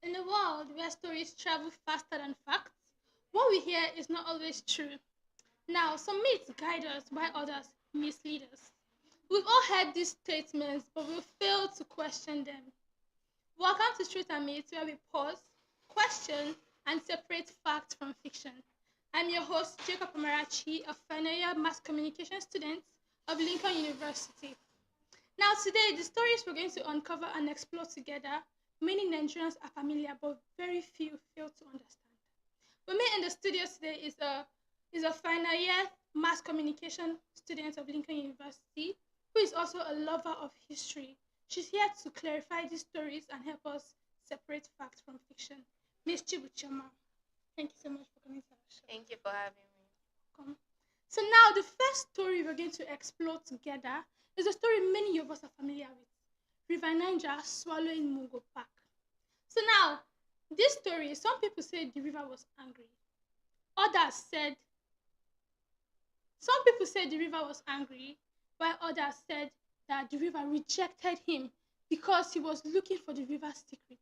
In a world where stories travel faster than facts, what we hear is not always true. Now, some myths guide us while others mislead us. We've all heard these statements, but we fail to question them. Welcome to Truth and Myths, where we pause, question, and separate facts from fiction. I'm your host, Jacob Amarachi, a final year mass communication student of Lincoln University. Now, today, the stories we're going to uncover and explore together, many Nigerians are familiar, but very few fail to understand. With me in the studio today is a final year mass communication student of Lincoln University, who is also a lover of history. She's here to clarify these stories and help us separate fact from fiction. Miss Chibuchoma, thank you so much for coming to our show. Thank you for having me. Welcome. So now the first story we're going to explore together is a story many of us are familiar with. River Niger swallowing Mungo Park. So now, this story, some people say the river was angry. Others said, some people said the river was angry, while others said that the river rejected him because he was looking for the river's secret.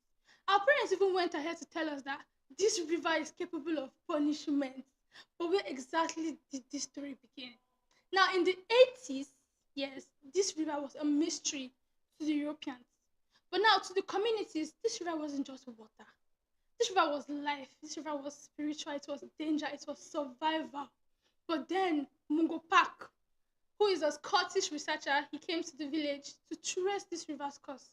Our parents even went ahead to tell us that this river is capable of punishment. But where exactly did this story begin? Now, in the 80s, yes, this river was a mystery to the Europeans. But now, to the communities, this river wasn't just water. This river was life. This river was spiritual. It was danger. It was survival. But then, Mungo Park, who is a Scottish researcher, he came to the village to trace this river's course.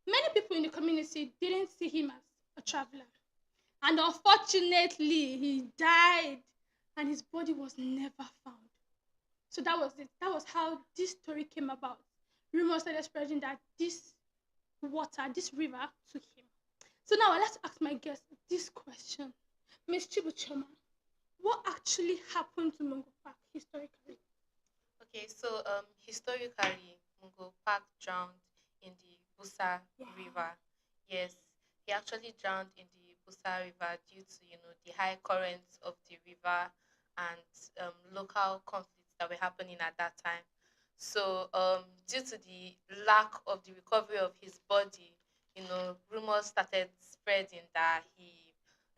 Many people in the community didn't see him as a traveler. And unfortunately, he died and his body was never found. So that was it. That was how this story came about. Rumors started spreading that this water, this river, took him. So now I'd like to ask my guest this question. Miss Chibuchema, what actually happened to Mungo Park historically? Okay, so historically, Mungo Park drowned in the Busa Wow. River. Yes, he actually drowned in the Busa River due to the high currents of the river and local conflicts that were happening at that time. So due to the lack of the recovery of his body, rumors started spreading that he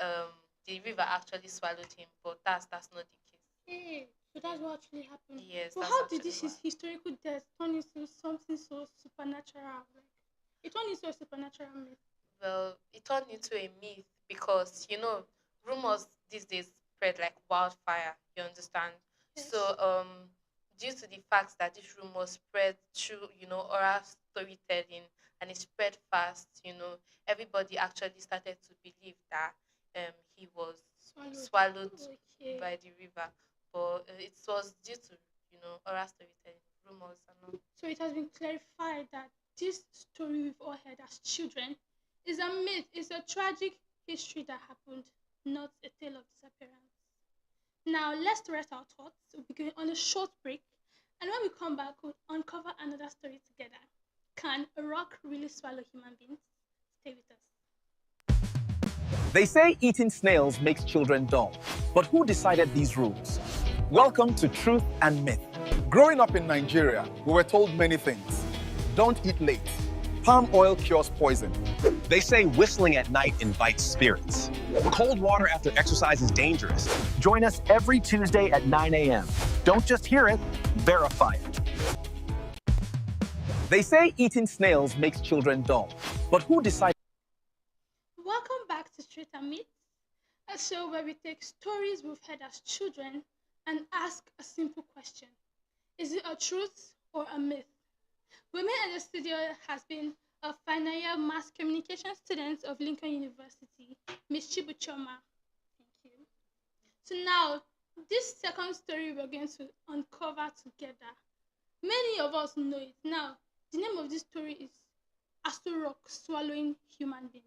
um the river actually swallowed him, but that's not the case. Hey, so that's what actually happened. Yes, But that's how did actually this why. historical death turn into something so supernatural? Like it turned into a supernatural myth. Well, it turned into a myth because rumors these days spread like wildfire. You understand? Yes. So due to the fact that this rumor spread through oral storytelling and it spread fast, everybody actually started to believe that he was Swallowed. swallowed Okay. by the river, but it was due to oral storytelling, rumors and all. So it has been clarified that this story we've all heard as children is a myth, it's a tragic history that happened, not a tale of disappearance. Now let's rest our thoughts. We'll be going on a short break, and when we come back, we'll uncover another story together. Can a rock really swallow human beings? Stay with us. They say eating snails makes children dull. But who decided these rules? Welcome to Truth and Myth. Growing up in Nigeria, we were told many things. Don't eat late. Palm oil cures poison. They say whistling at night invites spirits. Cold water after exercise is dangerous. Join us every Tuesday at 9 a.m. Don't just hear it, verify it. They say eating snails makes children dull. But who decided? Welcome back to Street and Meet, a show where we take stories we've heard as children and ask a simple question. Is it a truth or a myth? With me in the studio has been a final year mass communication student of Lincoln University, Miss Chibuchoma. Thank you. So now, this second story we're going to uncover together. Many of us know it. Now, the name of this story is Asto Rock swallowing human beings.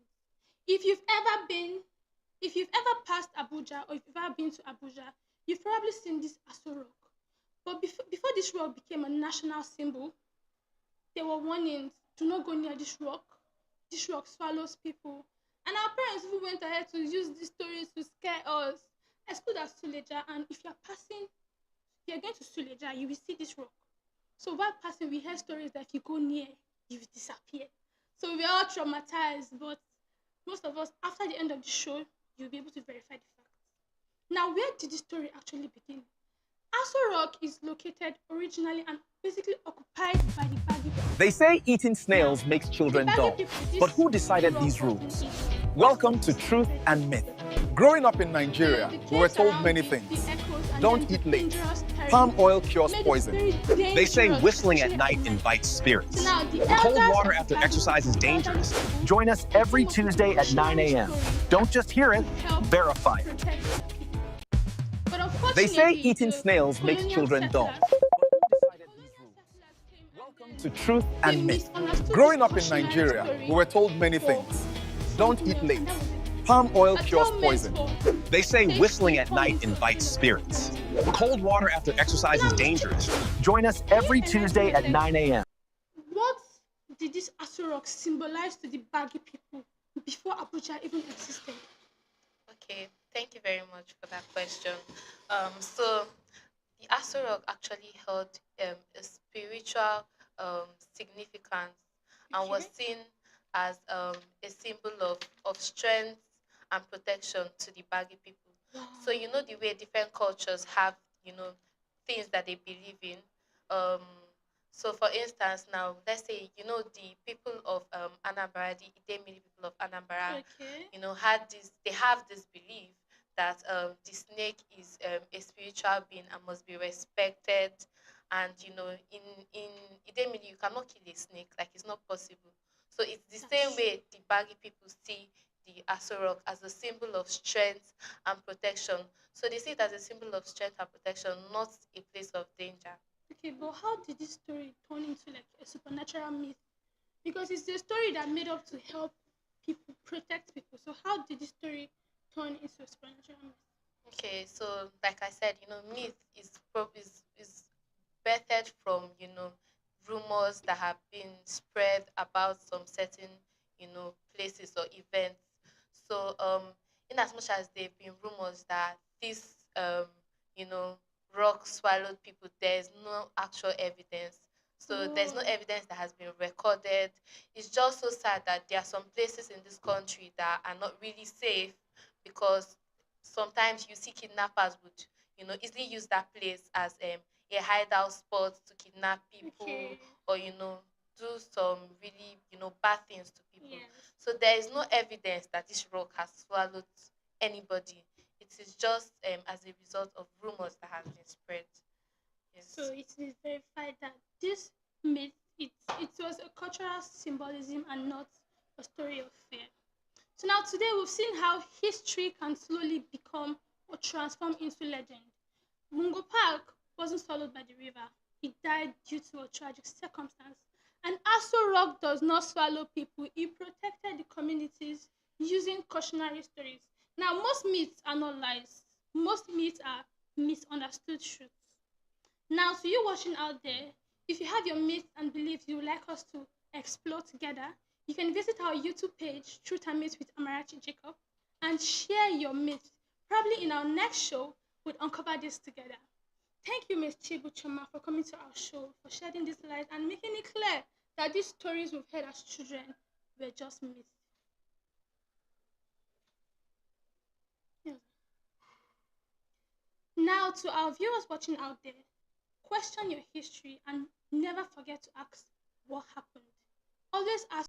If you've ever been, if you've ever passed Abuja or if you've ever been to Abuja, you've probably seen this Aso Rock. But before this rock became a national symbol, there were warnings: do not go near this rock. This rock swallows people. And our parents even went ahead to use these stories to scare us. I schooled at Suleja, and if you're going to Suleja, you will see this rock. So while passing, we hear stories that if you go near, you will disappear. So we're all traumatized, but most of us, after the end of the show, you'll be able to verify the facts. Now, where did the story actually begin? Aso Rock is located originally and basically occupied by the Baggy people. They say eating snails Now, makes children the Baggy dull. people, this But who decided rock these was rules? in it. Welcome to Truth and Myth. Growing up in Nigeria, The we were caves told around many it, things. the echoes, and Don't then eat the late. dangerous terrain Palm oil cures made it poison. very They say dangerous, whistling at especially night invites spirits. So now, the Cold elders water of after the exercise is Baggy people, dangerous. elderly people, Join us every came up with a Tuesday at 9 cautionary a.m. story Don't just hear it, to help verify it. protect their people. But They say unfortunately, eating the snails makes colonial children dull. settlers- Welcome to Truth they and Myth. misunderstood Growing this up in cautionary Nigeria, story we were told many for things. Don't something eat else, late. and that was it. Palm oil A cures tale meant poison. for They say safety whistling at turned night into a invites tale of spirits. plenty. Cold water after exercise is Now, dangerous. Join us every Tuesday at 9 a.m. What did this Aso Rock symbolize to the Baggy people before Abuja even existed? Okay, thank you very much for that question. So the Aso Rock actually held a spiritual significance and was Okay. seen as a symbol of strength and protection to the Baggy people. So you know the way different cultures have, things that they believe in. Um, so for instance, now let's say the people of Anambra, the Idemili people of Anambra, Okay. they have this belief that the snake is a spiritual being and must be respected. And in Idemili, you cannot kill a snake; like it's not possible. So it's the same That's way the Baggy people see the Aso Rock as a symbol of strength and protection. So they see it as a symbol of strength and protection, not a place of danger. Okay, but how did this story turn into like a supernatural myth? Because it's a story that made up to help people protect people. So how did this story turn into a supernatural myth? Okay, so like I said, myth is birthed from rumors that have been spread about some certain places or events. So in as much as there have been rumors that this you know rock swallowed people, there is no actual evidence. So there's no Oh, evidence that has been recorded. It's just so sad that there are some places in this country that are not really safe, because sometimes you see kidnappers would easily use that place as a hideout spot to kidnap people, okay. or do some really bad things to people. Yes. So there is no evidence that this rock has swallowed anybody. It is just as a result of rumors that have been spread. So Yes. it is verified that this myth it was a cultural symbolism and not a story of fear. So now today we've seen how history can slowly become or transform into legend. Mungo Park wasn't swallowed by the river. It died due to a tragic circumstance. And Aso Rock does not swallow people. It protected the communities using cautionary stories. Now, most myths are not lies. Most myths are misunderstood truths. Now, to you watching out there, if you have your myths and beliefs you would like us to explore together, you can visit our YouTube page, Truth and Myths with Amarachi Jacob, and share your myths. Probably in our next show, we'll uncover this together. Thank you, Ms. Chibu Choma, for coming to our show, for shedding this light and making it clear that these stories we've heard as children were just myths. Yes. Now, to our viewers watching out there, question your history and never forget to ask what happened. Always ask